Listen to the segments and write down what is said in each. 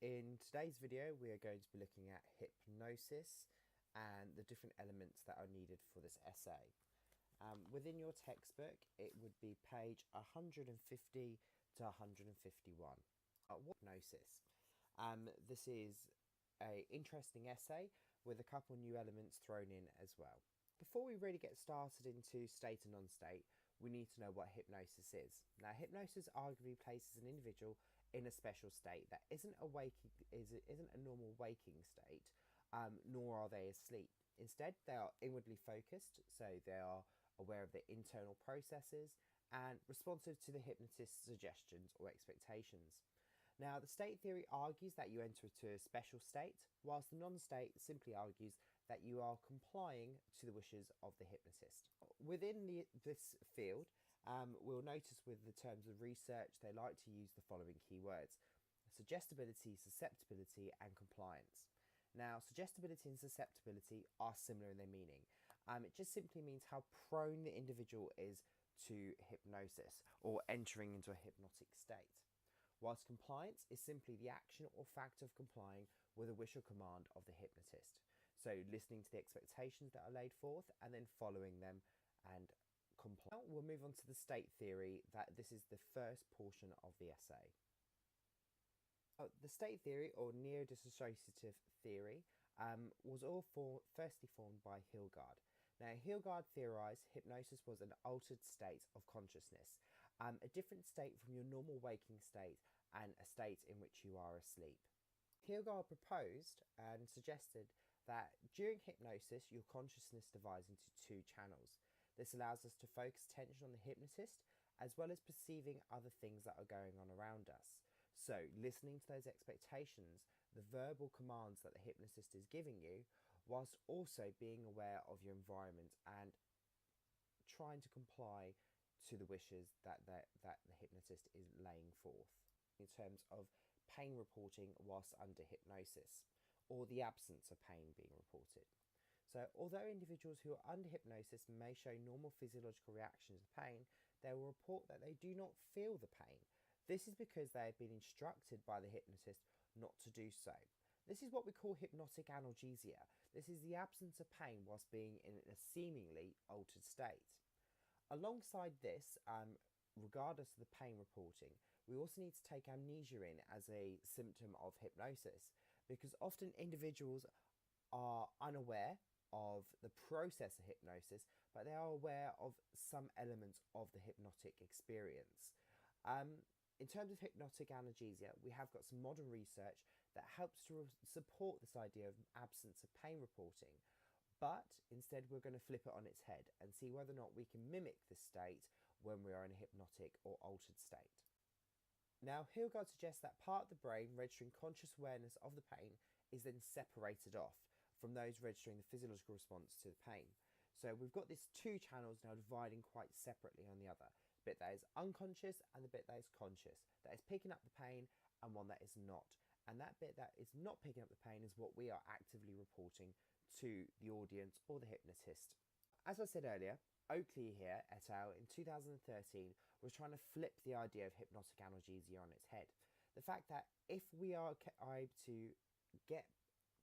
In today's video, we are going to be looking at hypnosis and the different elements that are needed for this essay. Within your textbook, it would be page 150 to 151. What hypnosis? This is an interesting essay with a couple new elements thrown in as well. Before we really get started into state and non-state, we need to know what hypnosis is. Now, hypnosis arguably places an individual in a special state that isn't a normal waking state, nor are they asleep. Instead, they are inwardly focused, so they are aware of their internal processes and responsive to the hypnotist's suggestions or expectations. Now, the state theory argues that you enter into a special state, whilst the non-state simply argues that you are complying to the wishes of the hypnotist. Within this field, we'll notice with the terms of research, they like to use the following keywords: suggestibility, susceptibility, and compliance. Now, suggestibility and susceptibility are similar in their meaning. It just simply means how prone the individual is to hypnosis or entering into a hypnotic state, whilst compliance is simply the action or fact of complying with a wish or command of the hypnotist. So listening to the expectations that are laid forth and then following them and complying. Now we'll move on to the state theory. That this is the first portion of the essay. The state theory, or neo-dissociative theory, was firstly formed by Hilgard. Now, Hilgard theorised hypnosis was an altered state of consciousness, a different state from your normal waking state and a state in which you are asleep. Hilgard proposed and suggested that during hypnosis, your consciousness divides into two channels. This allows us to focus attention on the hypnotist as well as perceiving other things that are going on around us. So, listening to those expectations, the verbal commands that the hypnotist is giving you, whilst also being aware of your environment and trying to comply to the wishes that the hypnotist is laying forth. In terms of pain reporting whilst under hypnosis, or the absence of pain being reported. So, although individuals who are under hypnosis may show normal physiological reactions to pain, they will report that they do not feel the pain. This is because they have been instructed by the hypnotist not to do so. This is what we call hypnotic analgesia. This is the absence of pain whilst being in a seemingly altered state. Alongside this, regardless of the pain reporting, we also need to take amnesia in as a symptom of hypnosis, because often individuals are unaware of the process of hypnosis, but they are aware of some elements of the hypnotic experience. In terms of hypnotic analgesia, we have got some modern research that helps to support this idea of absence of pain reporting. But instead, we're going to flip it on its head and see whether or not we can mimic this state when we are in a hypnotic or altered state. Now, Hilgard suggests that part of the brain registering conscious awareness of the pain is then separated off from those registering the physiological response to the pain. So we've got these two channels now dividing quite separately on the other. The bit that is unconscious and the bit that is conscious, that is picking up the pain and one that is not. And that bit that is not picking up the pain is what we are actively reporting to the audience or the hypnotist. As I said earlier, Oakley here et al. In 2013 was trying to flip the idea of hypnotic analgesia on its head. The fact that if we are able to get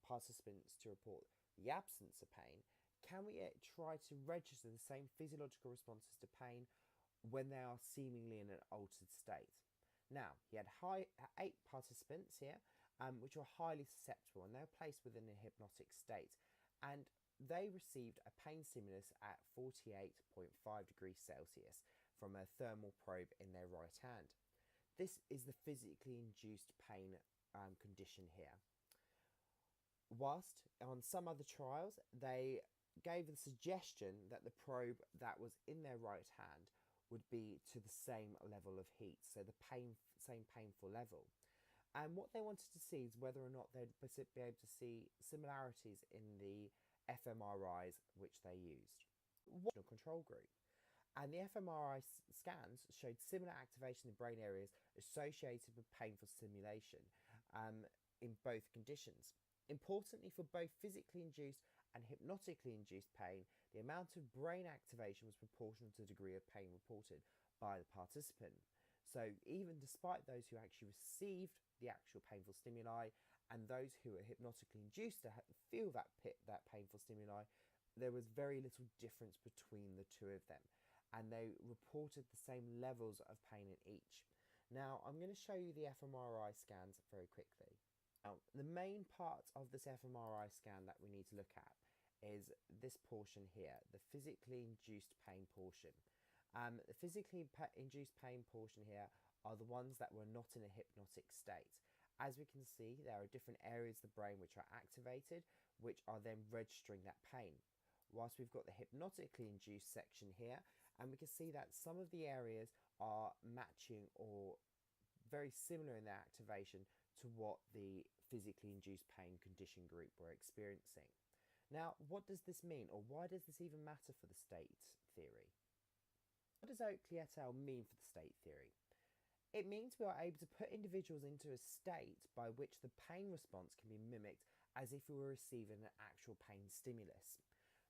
participants to report the absence of pain, can we try to register the same physiological responses to pain when they are seemingly in an altered state? Now, he had 8 participants here, which were highly susceptible, and they were placed within a hypnotic state, and they received a pain stimulus at 48.5 degrees Celsius from a thermal probe in their right hand. This is the physically induced pain condition here. Whilst on some other trials, they gave the suggestion that the probe that was in their right hand would be to the same level of heat, so the same painful level. And what they wanted to see is whether or not they'd be able to see similarities in the fMRIs which they used. One control group. And the fMRI scans showed similar activation in brain areas associated with painful stimulation in both conditions. Importantly, for both physically induced and hypnotically induced pain, the amount of brain activation was proportional to the degree of pain reported by the participant. So even despite those who actually received the actual painful stimuli and those who were hypnotically induced to feel that painful stimuli, there was very little difference between the two of them, and they reported the same levels of pain in each. Now, I'm going to show you the fMRI scans very quickly. Now, the main part of this fMRI scan that we need to look at is this portion here, the physically induced pain portion. The physically induced pain portion here are the ones that were not in a hypnotic state. As we can see, there are different areas of the brain which are activated, which are then registering that pain. Whilst we've got the hypnotically induced section here, and we can see that some of the areas are matching or very similar in their activation to what the physically induced pain condition group were experiencing. Now, what does this mean, or why does this even matter for the state theory? What does Oakley et al. Mean for the state theory? It means we are able to put individuals into a state by which the pain response can be mimicked as if we were receiving an actual pain stimulus.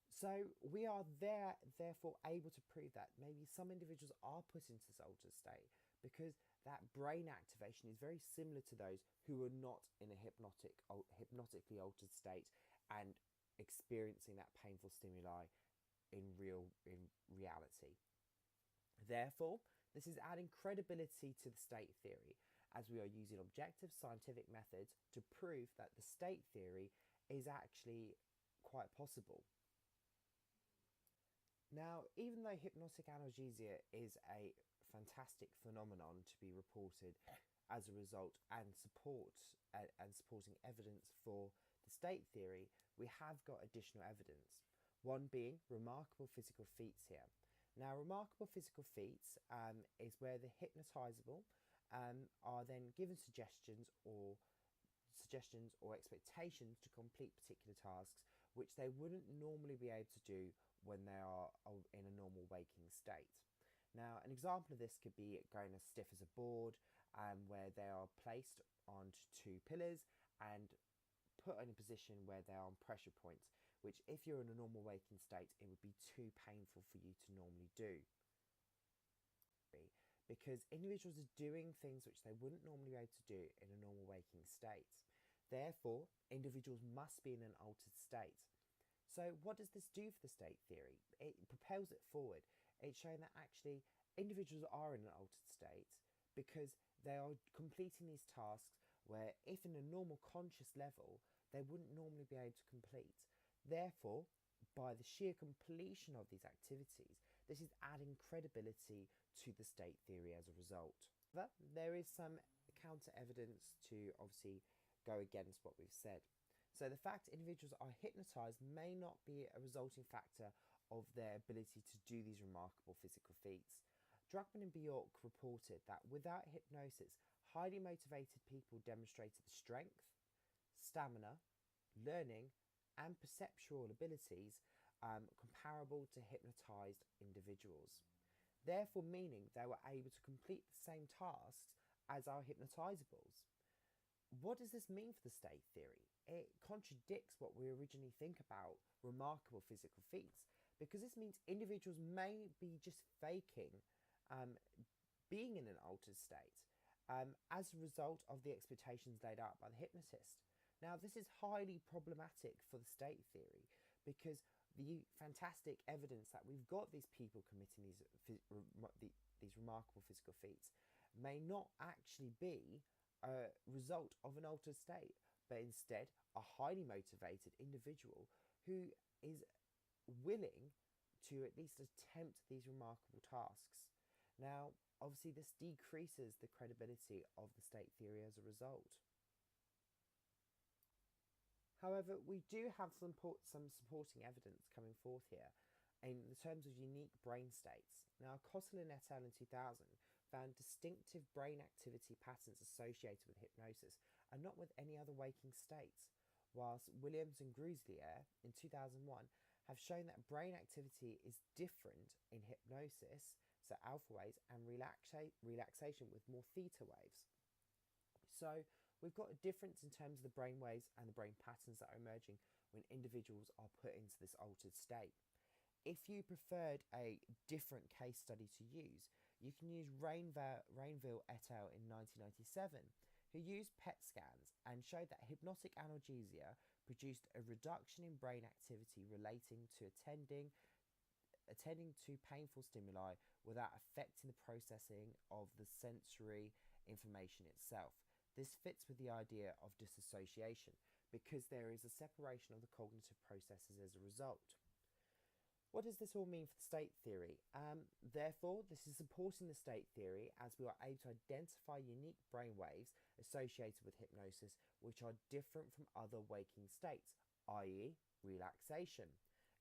So we are therefore able to prove that maybe some individuals are put into this altered state because that brain activation is very similar to those who are not in a hypnotically altered state and experiencing that painful stimuli in reality. Therefore, this is adding credibility to the state theory, as we are using objective scientific methods to prove that the state theory is actually quite possible. Now, even though hypnotic analgesia is a fantastic phenomenon to be reported as a result and supporting evidence for the state theory, we have got additional evidence. One being remarkable physical feats here. Now, remarkable physical feats is where the hypnotizable are then given suggestions or expectations to complete particular tasks which they wouldn't normally be able to do when they are in a normal waking state. Now, an example of this could be going as stiff as a board, where they are placed onto two pillars and put in a position where they are on pressure points, which if you're in a normal waking state, it would be too painful for you to normally do. Because individuals are doing things which they wouldn't normally be able to do in a normal waking state. Therefore, individuals must be in an altered state. So what does this do for the state theory? It propels it forward. It's showing that actually individuals are in an altered state because they are completing these tasks where if in a normal conscious level, they wouldn't normally be able to complete. Therefore, by the sheer completion of these activities, this is adding credibility to the state theory as a result. But there is some counter evidence to obviously go against what we've said. So the fact individuals are hypnotized may not be a resulting factor of their ability to do these remarkable physical feats. Druckmann and Bjork reported that without hypnosis, highly motivated people demonstrated the strength, stamina, learning, and perceptual abilities comparable to hypnotized individuals. Therefore, meaning they were able to complete the same tasks as our hypnotizables. What does this mean for the state theory? It contradicts what we originally think about remarkable physical feats, because this means individuals may be just faking being in an altered state as a result of the expectations laid out by the hypnotist. Now, this is highly problematic for the state theory because the fantastic evidence that we've got these people committing these remarkable physical feats may not actually be a result of an altered state, but instead a highly motivated individual who is willing to at least attempt these remarkable tasks. Now, obviously, this decreases the credibility of the state theory as a result. However, we do have some supporting evidence coming forth here in terms of unique brain states. Now, Kosselin et al. In 2000 found distinctive brain activity patterns associated with hypnosis and not with any other waking states, whilst Williams and Gruselier in 2001 have shown that brain activity is different in hypnosis, so alpha waves, and relaxation with more theta waves. So we've got a difference in terms of the brain waves and the brain patterns that are emerging when individuals are put into this altered state. If you preferred a different case study to use, You can use Rainville et al. In 1997, who used PET scans and showed that hypnotic analgesia produced a reduction in brain activity relating to attending to painful stimuli without affecting the processing of the sensory information itself. This fits with the idea of dissociation because there is a separation of the cognitive processes as a result. What does this all mean for the state theory? Therefore, this is supporting the state theory as we are able to identify unique brain waves associated with hypnosis which are different from other waking states, i.e. relaxation.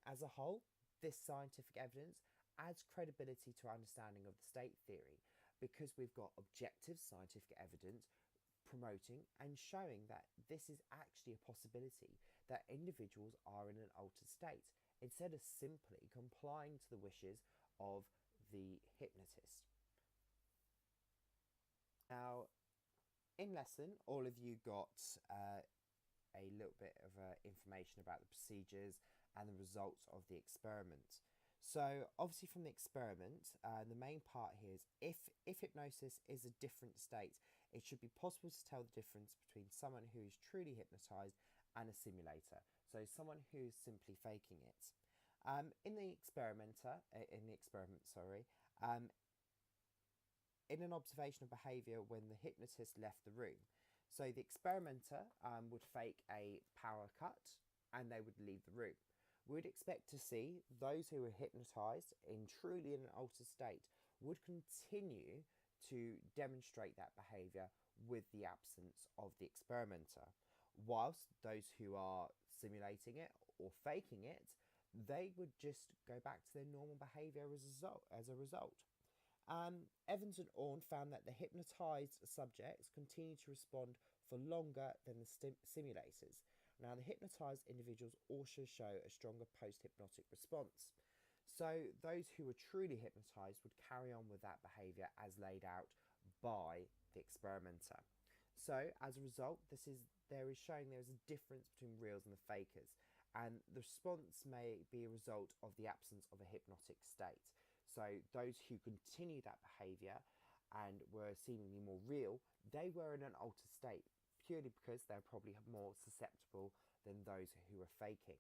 As a whole, this scientific evidence adds credibility to our understanding of the state theory because we've got objective scientific evidence promoting and showing that this is actually a possibility that individuals are in an altered state instead of simply complying to the wishes of the hypnotist. Now, in lesson, all of you got a little bit of information about the procedures and the results of the experiment. So obviously from the experiment, the main part here is if hypnosis is a different state, it should be possible to tell the difference between someone who is truly hypnotized and a simulator. So someone who is simply faking it. In an observation of behaviour when the hypnotist left the room. So the experimenter would fake a power cut and they would leave the room. We would expect to see those who were hypnotised truly in an altered state would continue to demonstrate that behaviour with the absence of the experimenter, whilst those who are simulating it or faking it, they would just go back to their normal behaviour as a result. Evans and Orne found that the hypnotised subjects continued to respond for longer than the simulators. Now, the hypnotised individuals also show a stronger post-hypnotic response. So those who were truly hypnotised would carry on with that behaviour as laid out by the experimenter. So as a result, there is a difference between reals and the fakers, and the response may be a result of the absence of a hypnotic state. So those who continue that behaviour and were seemingly more real, they were in an altered state, purely because they're probably more susceptible than those who are faking.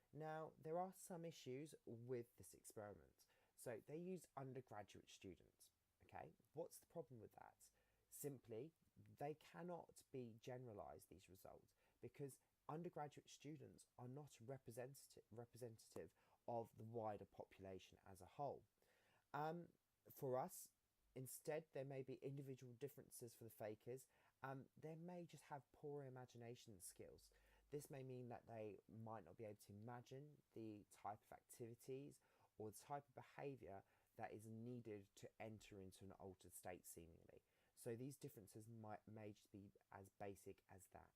Now, there are some issues with this experiment. So they use undergraduate students. Okay, what's the problem with that? Simply, they cannot be generalised, these results, because undergraduate students are not representative of the wider population as a whole. For us, instead, there may be individual differences for the fakers. They may just have poor imagination skills. This may mean that they might not be able to imagine the type of activities or the type of behaviour that is needed to enter into an altered state seemingly. So these differences may just be as basic as that.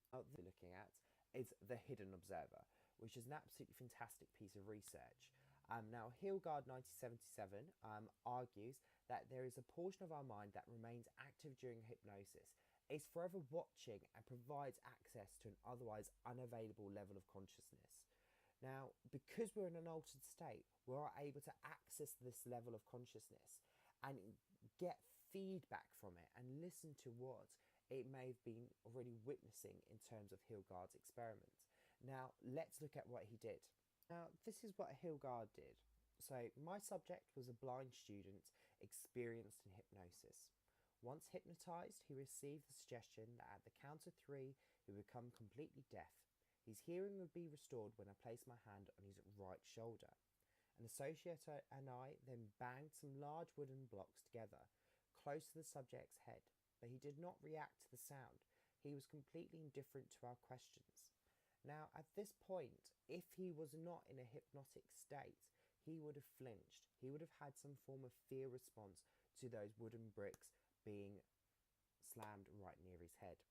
What we're looking at is the hidden observer, which is an absolutely fantastic piece of research. Now, Hilgard 1977 argues that there is a portion of our mind that remains active during hypnosis. It's forever watching and provides access to an otherwise unavailable level of consciousness. Now, because we're in an altered state, we're able to access this level of consciousness and get feedback from it and listen to what it may have been already witnessing in terms of Hilgard's experiment. Now, let's look at what he did. Now, this is what Hilgard did. So, my subject was a blind student experienced in hypnosis. Once hypnotised, he received the suggestion that at the count of 3, he would become completely deaf. His hearing would be restored when I placed my hand on his right shoulder. An associate and I then banged some large wooden blocks together, close to the subject's head, but he did not react to the sound. He was completely indifferent to our questions. Now, at this point, if he was not in a hypnotic state, he would have flinched. He would have had some form of fear response to those wooden bricks being slammed right near his head.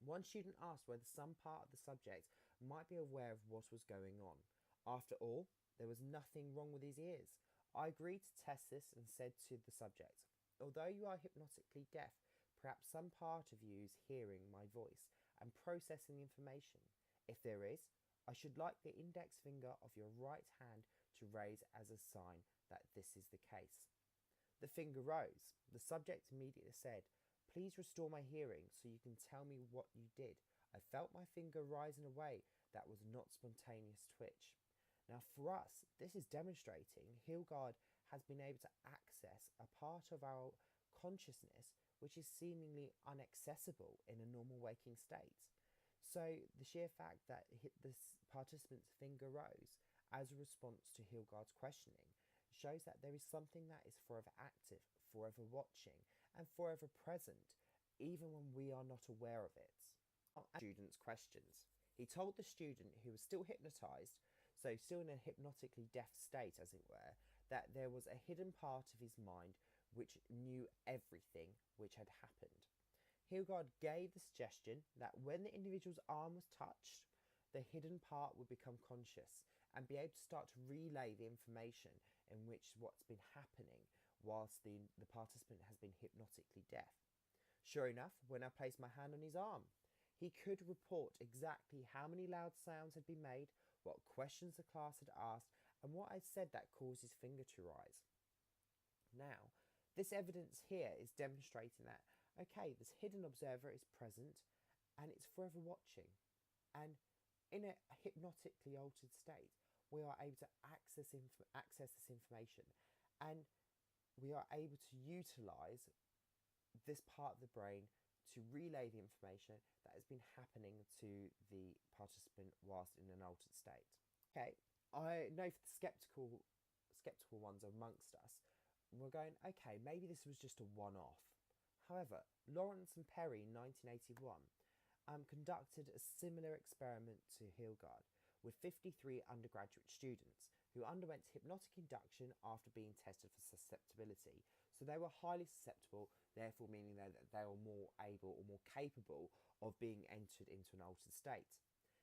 One student asked whether some part of the subject might be aware of what was going on. After all, there was nothing wrong with his ears. I agreed to test this and said to the subject, although you are hypnotically deaf, perhaps some part of you is hearing my voice and processing the information. If there is, I should like the index finger of your right hand to raise as a sign that this is the case. The finger rose. The subject immediately said, "Please restore my hearing so you can tell me what you did. I felt my finger rise in a way that was not spontaneous twitch." Now for us, this is demonstrating Hildegard has been able to access a part of our consciousness which is seemingly inaccessible in a normal waking state. So the sheer fact that this participant's finger rose as a response to Hildegard's questioning shows that there is something that is forever active, forever watching, and forever present, even when we are not aware of it. Student's questions. He told the student, who was still hypnotised, so still in a hypnotically deaf state as it were, that there was a hidden part of his mind which knew everything which had happened. Hildegard gave the suggestion that when the individual's arm was touched, the hidden part would become conscious and be able to start to relay the information in which what's been happening whilst the participant has been hypnotically deaf. Sure enough, when I placed my hand on his arm, he could report exactly how many loud sounds had been made, what questions the class had asked, and what I'd said that caused his finger to rise. Now, this evidence here is demonstrating that, okay, this hidden observer is present and it's forever watching. And in a hypnotically altered state, we are able to access this information, and we are able to utilise this part of the brain to relay the information that has been happening to the participant whilst in an altered state. Okay, I know for the skeptical ones amongst us, we're going, okay, maybe this was just a one-off. However, Lawrence and Perry in 1981 conducted a similar experiment to Hildegard with 53 undergraduate students who underwent hypnotic induction after being tested for susceptibility. So they were highly susceptible, therefore meaning that they were more able or more capable of being entered into an altered state.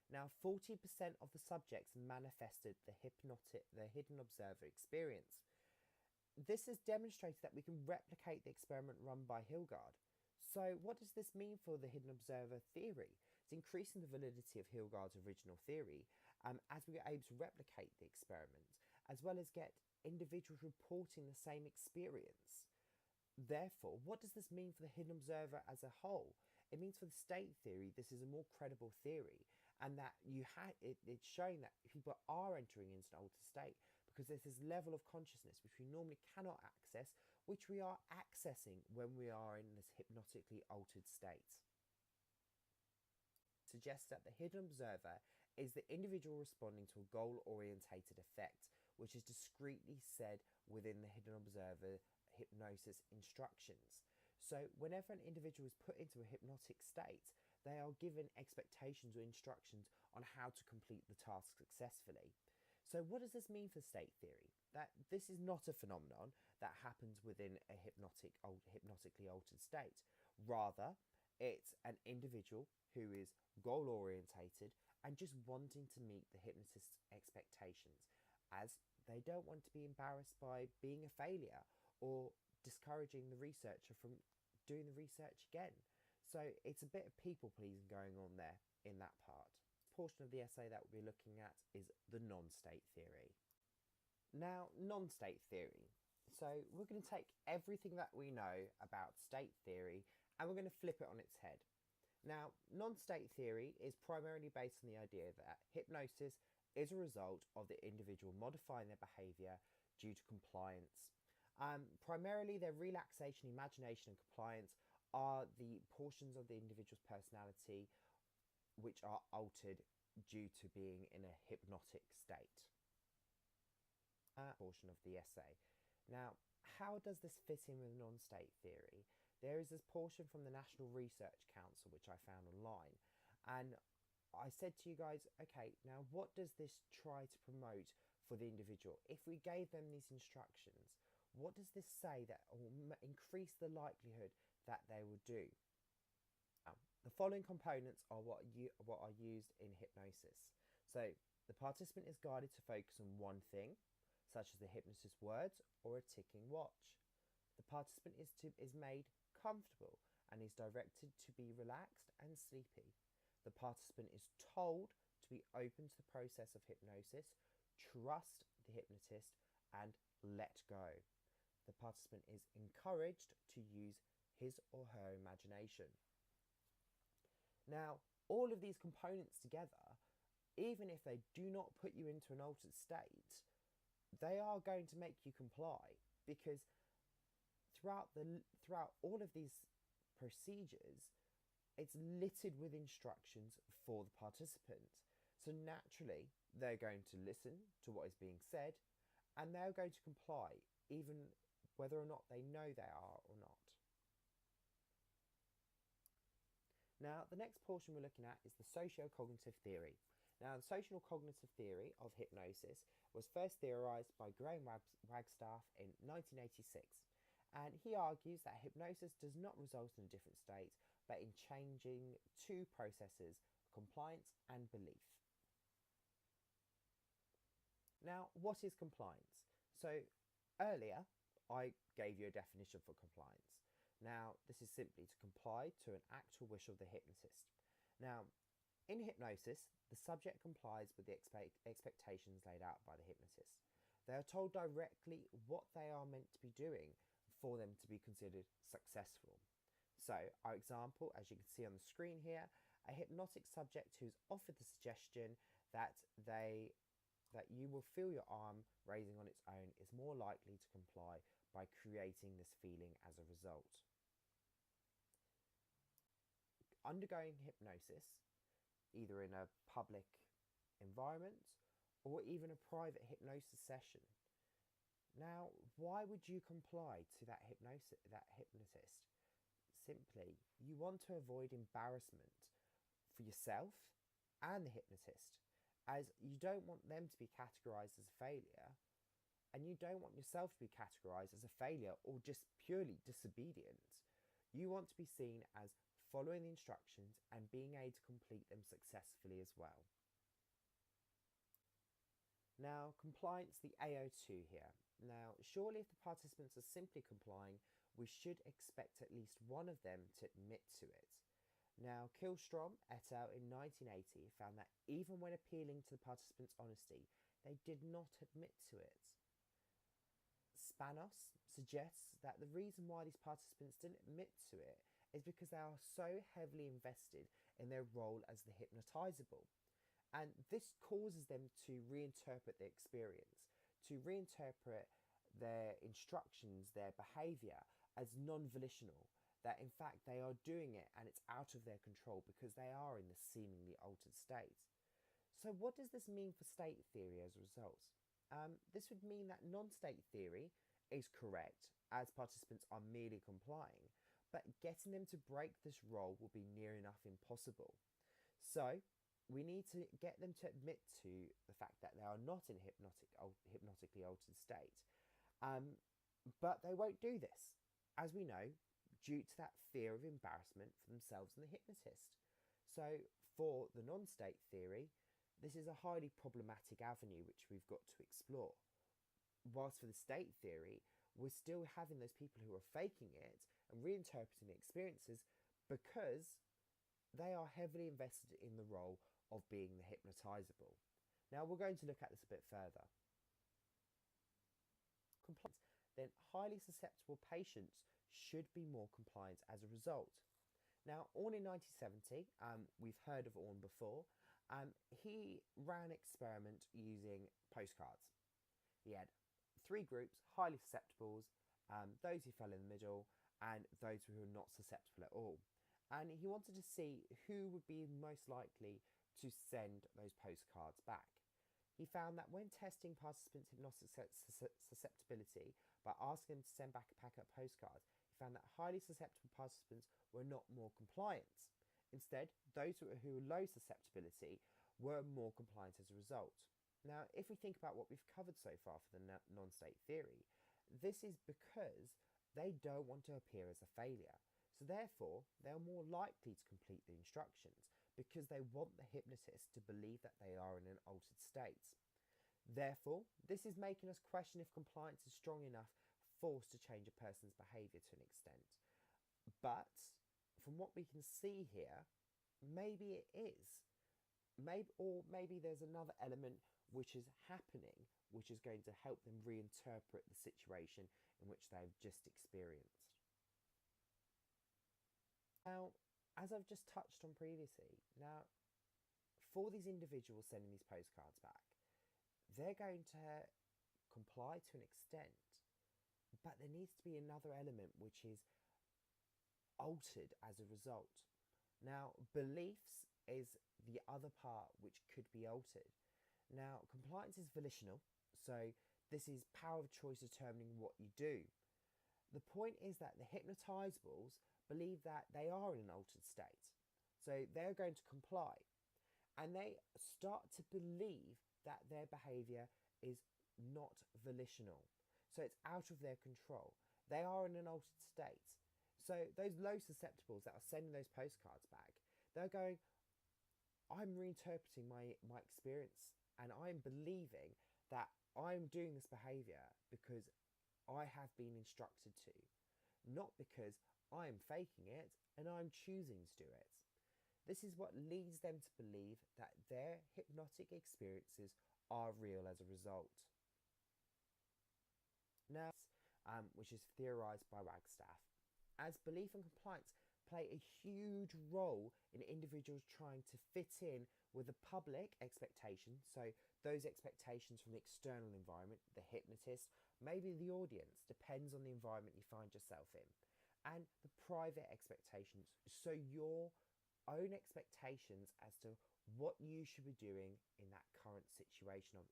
Now, 40% of the subjects manifested the hidden observer experience. This has demonstrated that we can replicate the experiment run by Hildegard. So what does this mean for the hidden observer theory? It's increasing the validity of Hildegard's original theory as we are able to replicate the experiment, as well as get individuals reporting the same experience. Therefore, what does this mean for the hidden observer as a whole? It means for the state theory, this is a more credible theory, and that it's showing that people are entering into an altered state because there's this level of consciousness which we normally cannot access, which we are accessing when we are in this hypnotically altered state. Suggests that the hidden observer is the individual responding to a goal-orientated effect, which is discreetly said within the hidden observer hypnosis instructions. So whenever an individual is put into a hypnotic state, they are given expectations or instructions on how to complete the task successfully. So what does this mean for state theory? That this is not a phenomenon that happens within a hypnotically altered state. Rather, it's an individual who is goal-orientated and just wanting to meet the hypnotist's expectations, as they don't want to be embarrassed by being a failure or discouraging the researcher from doing the research again. So it's a bit of people-pleasing going on there in that part. Portion of the essay that we'll be looking at is the non-state theory. Now, non-state theory. So we're going to take everything that we know about state theory and we're going to flip it on its head. Now, non-state theory is primarily based on the idea that hypnosis is a result of the individual modifying their behaviour due to compliance. Primarily, their relaxation, imagination and compliance are the portions of the individual's personality which are altered due to being in a hypnotic state. Portion of the essay. Now, how does this fit in with non-state theory? There is this portion from the National Research Council which I found online, and I said to you guys, okay, now what does this try to promote for the individual? If we gave them these instructions, what does this say that will increase the likelihood that they will do? The following components are what are used in hypnosis. So the participant is guided to focus on one thing, such as the hypnotist's words or a ticking watch. The participant is made comfortable and is directed to be relaxed and sleepy. The participant is told to be open to the process of hypnosis, trust the hypnotist and let go. The participant is encouraged to use his or her imagination. Now, all of these components together, even if they do not put you into an altered state, they are going to make you comply, because throughout all of these procedures, it's littered with instructions for the participant. So naturally, they're going to listen to what is being said, and they're going to comply, even whether or not they know they are or not. Now, the next portion we're looking at is the socio-cognitive theory. Now, the social-cognitive theory of hypnosis was first theorised by Graham Wagstaff in 1986, and he argues that hypnosis does not result in a different state, but in changing two processes, compliance and belief. Now, what is compliance? So, earlier, I gave you a definition for compliance. Now, this is simply to comply to an actual wish of the hypnotist. Now, in hypnosis, the subject complies with the expectations laid out by the hypnotist. They are told directly what they are meant to be doing for them to be considered successful. So, our example, as you can see on the screen here, a hypnotic subject who's offered the suggestion that you will feel your arm raising on its own is more likely to comply by creating this feeling as a result. Undergoing hypnosis, either in a public environment or even a private hypnosis session. Now, why would you comply to that hypnotist? Simply, you want to avoid embarrassment for yourself and the hypnotist, as you don't want them to be categorised as a failure, and you don't want yourself to be categorised as a failure or just purely disobedient. You want to be seen as following the instructions and being able to complete them successfully as well. Now, compliance, the AO2 here. Now, surely if the participants are simply complying, we should expect at least one of them to admit to it. Now, Kilstrom et al. In 1980 found that even when appealing to the participants' honesty, they did not admit to it. Spanos suggests that the reason why these participants didn't admit to it is because they are so heavily invested in their role as the hypnotizable. And this causes them to reinterpret the experience, to reinterpret their instructions, their behaviour as non-volitional, that in fact they are doing it and it's out of their control because they are in this seemingly altered state. So what does this mean for state theory as a result? This would mean that non-state theory is correct, as participants are merely complying, but getting them to break this role will be near enough impossible. So we need to get them to admit to the fact that they are not in a hypnotically altered state. But they won't do this, as we know, due to that fear of embarrassment for themselves and the hypnotist. So for the non-state theory, this is a highly problematic avenue which we've got to explore. Whilst for the state theory, we're still having those people who are faking it and reinterpreting the experiences because they are heavily invested in the role of being the hypnotizable. Now we're going to look at this a bit further. Compliance. Then highly susceptible patients should be more compliant as a result. Now, Orn in 1970, we've heard of Orn before, he ran an experiment using postcards. He had three groups, highly susceptibles, those who fell in the middle, and those who were not susceptible at all. And he wanted to see who would be most likely to send those postcards back. He found that when testing participants' hypnotic susceptibility by asking them to send back a packet of postcards, he found that highly susceptible participants were not more compliant. Instead, those who were low susceptibility were more compliant as a result. Now, if we think about what we've covered so far for the non-state theory, this is because they don't want to appear as a failure. So therefore, they are more likely to complete the instructions because they want the hypnotist to believe that they are in an altered state. Therefore, this is making us question if compliance is strong enough force to change a person's behaviour to an extent. But from what we can see here, maybe it is. Maybe there's another element which is happening, which is going to help them reinterpret the situation in which they've just experienced. Now, as I've just touched on previously, now for these individuals sending these postcards back, they're going to comply to an extent, but there needs to be another element which is altered as a result. Now, beliefs is the other part which could be altered. Now, compliance is volitional, so this is power of choice determining what you do. The point is that the hypnotizables believe that they are in an altered state, so they're going to comply, and they start to believe that their behaviour is not volitional, so it's out of their control. They are in an altered state. So those low susceptibles that are sending those postcards back, they're going, I'm reinterpreting my experience, and I'm believing that I'm doing this behaviour because I have been instructed to, not because I'm faking it and I'm choosing to do it. This is what leads them to believe that their hypnotic experiences are real as a result. Now, which is theorised by Wagstaff, as belief and compliance play a huge role in individuals trying to fit in with the public expectations, so those expectations from the external environment, the hypnotist, maybe the audience, depends on the environment you find yourself in, and the private expectations, so your own expectations as to what you should be doing in that current situation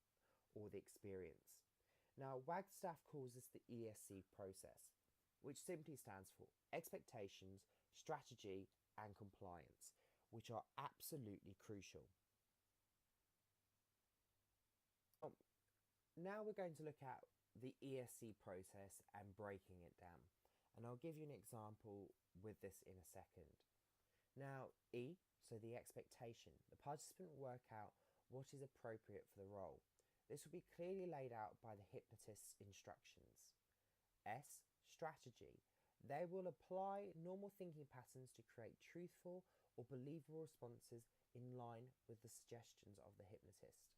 or the experience. Now, Wagstaff calls this the ESC process, which simply stands for expectations, strategy, and compliance, which are absolutely crucial. Now we're going to look at the ESC process and breaking it down. And I'll give you an example with this in a second. Now, E, so the expectation. The participant will work out what is appropriate for the role. This will be clearly laid out by the hypnotist's instructions. S, strategy. They will apply normal thinking patterns to create truthful or believable responses in line with the suggestions of the hypnotist.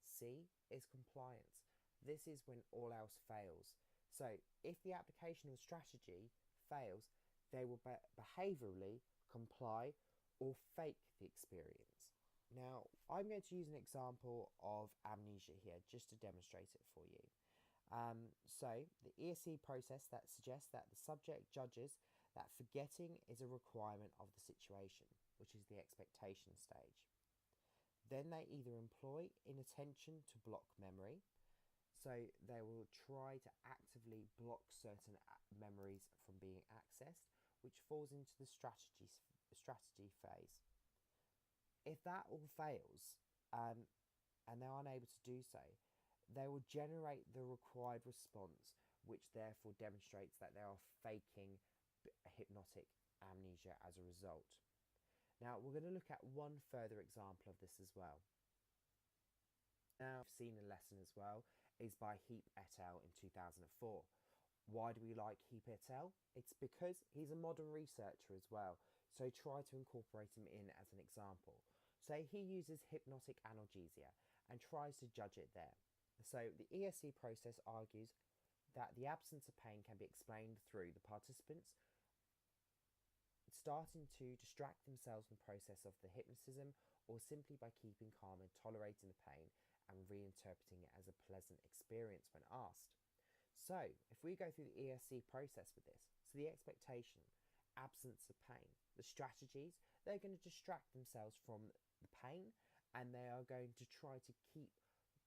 C is compliance. This is when all else fails. So if the application of strategy fails, they will behaviourally comply or fake the experience. Now, I'm going to use an example of amnesia here just to demonstrate it for you. So the ESC process that suggests that the subject judges that forgetting is a requirement of the situation, which is the expectation stage. Then they either employ inattention to block memory, so they will try to actively block certain memories from being accessed, which falls into the strategy phase. If that all fails, and they're unable to do so, they will generate the required response, which therefore demonstrates that they are faking hypnotic amnesia as a result. Now, we're going to look at one further example of this as well. Now, I've seen a lesson as well, is by Heap et al. In 2004. Why do we like Heap et al? It's because he's a modern researcher as well, so try to incorporate him in as an example. So he uses hypnotic analgesia and tries to judge it there. So the ESC process argues that the absence of pain can be explained through the participants starting to distract themselves from the process of the hypnotism, or simply by keeping calm and tolerating the pain and reinterpreting it as a pleasant experience when asked. So if we go through the ESC process with this, so the expectation, absence of pain, the strategies, they're going to distract themselves from the pain, and they are going to try to keep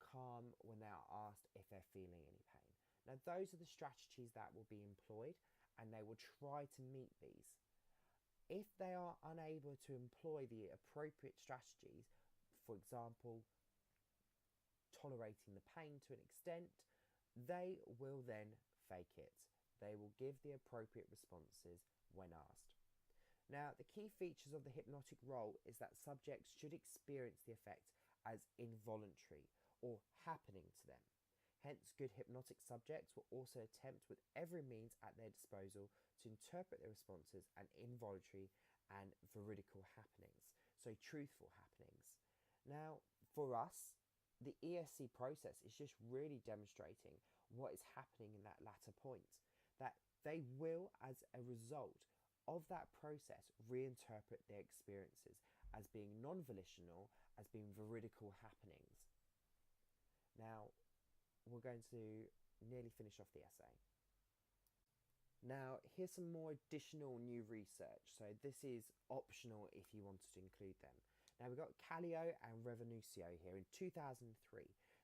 calm when they are asked if they're feeling any pain. Now, those are the strategies that will be employed, and they will try to meet these. If they are unable to employ the appropriate strategies, for example, tolerating the pain to an extent, they will then fake it. They will give the appropriate responses when asked. Now, the key features of the hypnotic role is that subjects should experience the effect as involuntary or happening to them. Hence, good hypnotic subjects will also attempt with every means at their disposal to interpret their responses as involuntary and veridical happenings, so truthful happenings. Now, for us, the ESC process is just really demonstrating what is happening in that latter point, that they will, as a result of that process, reinterpret their experiences as being non-volitional, as being veridical happenings. Now, we're going to nearly finish off the essay. Now, here's some more additional new research. So this is optional if you wanted to include them. Now, we've got Callio and Revenucio here in 2003.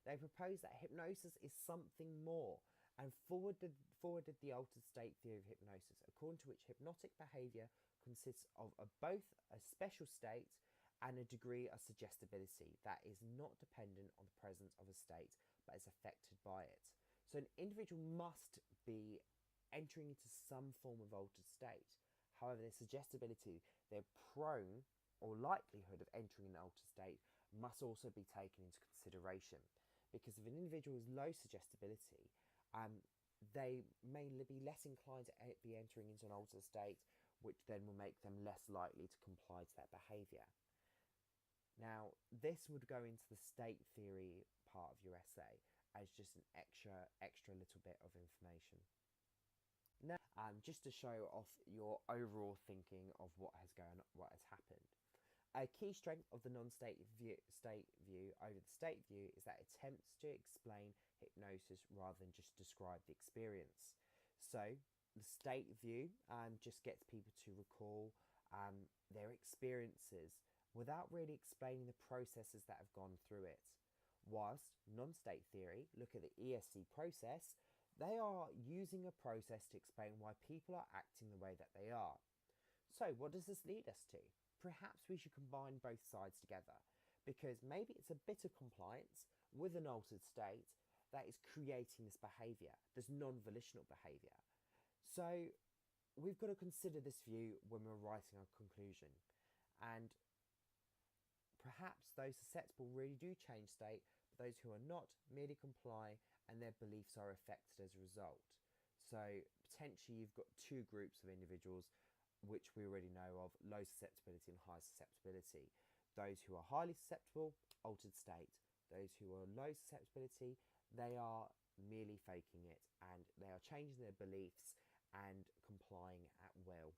They proposed that hypnosis is something more and forwarded the altered state theory of hypnosis, according to which hypnotic behaviour consists of both a special state and a degree of suggestibility that is not dependent on the presence of a state but is affected by it. So an individual must be entering into some form of altered state. However, their suggestibility, their prone or likelihood of entering an altered state must also be taken into consideration, because if an individual has low suggestibility, they may be less inclined to be entering into an altered state, which then will make them less likely to comply to that behaviour. Now, this would go into the state theory part of your essay as just an extra little bit of information. Now, just to show off your overall thinking of what has happened. A key strength of the non-state view over the state view is that it attempts to explain hypnosis rather than just describe the experience. So the state view just gets people to recall their experiences without really explaining the processes that have gone through it. Whilst non-state theory look at the ESC process, they are using a process to explain why people are acting the way that they are. So what does this lead us to? Perhaps we should combine both sides together, because maybe it's a bit of compliance with an altered state that is creating this behaviour, this non-volitional behaviour. So we've got to consider this view when we're writing our conclusion. And perhaps those susceptible really do change state, but those who are not merely comply and their beliefs are affected as a result. So potentially you've got two groups of individuals which we already know of: low susceptibility and high susceptibility. Those who are highly susceptible, altered state. Those who are low susceptibility, they are merely faking it and they are changing their beliefs and complying at will.